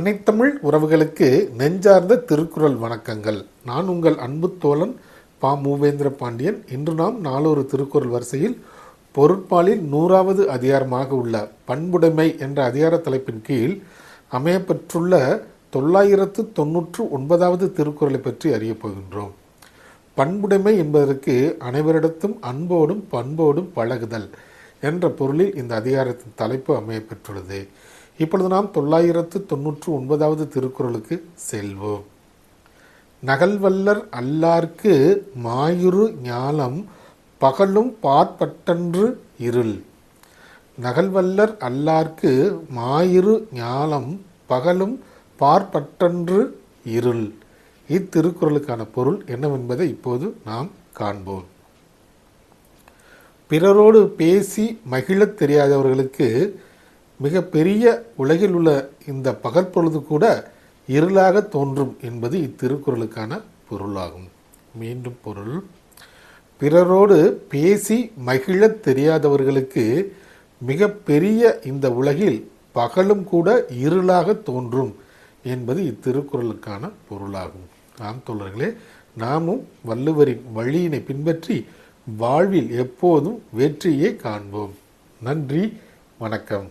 அன்னைத்தமிழ் உறவுகளுக்கு நெஞ்சார்ந்த திருக்குறள் வணக்கங்கள். நான் உங்கள் அன்பு தோழன் பா. மூவேந்திர பாண்டியன். இன்று நாம் நாளொரு திருக்குறள் வரிசையில் பொருட்பாலில் 100வது அதிகாரமாக உள்ள பண்புடைமை என்ற அதிகார தலைப்பின் கீழ் அமையப்பெற்றுள்ள 999வது திருக்குறளை பற்றி அறியப் போகின்றோம். பண்புடைமை என்பதற்கு அனைவரிடத்தும் அன்போடும் பண்போடும் பழகுதல் என்ற பொருளில் இந்த அதிகாரத்தின் தலைப்பு அமையப்பெற்றுள்ளது. இப்பொழுது நாம் 999வது திருக்குறளுக்கு செல்வோம். நகல்வல்லர் அல்லார்க்கு மாயுறு ஞாலம் பகலும் பார்ப்பட்டன்று இருள். நகல்வல்லர் அல்லார்க்கு மாயிரு ஞாலம் பகலும் பார்ப்பட்டன்று இருள். இத்திருக்குறளுக்கான பொருள் என்னவென்பதை இப்போது நாம் காண்போம். பிறரோடு பேசி மகிழத் தெரியாதவர்களுக்கு மிக பெரிய உலகில் உள்ள இந்த பகற்பொழுது கூட இருளாக தோன்றும் என்பது இத்திருக்குறளுக்கான பொருளாகும். மீண்டும் பொருள்: பிறரோடு பேசி மகிழத் தெரியாதவர்களுக்கு மிக பெரிய இந்த உலகில் பகலும் கூட இருளாக தோன்றும் என்பது இத்திருக்குறளுக்கான பொருளாகும். நாம் தோழர்களே, நாமும் வள்ளுவரின் வழியினை பின்பற்றி வாழ்வில் எப்போதும் வெற்றியை காண்போம். நன்றி, வணக்கம்.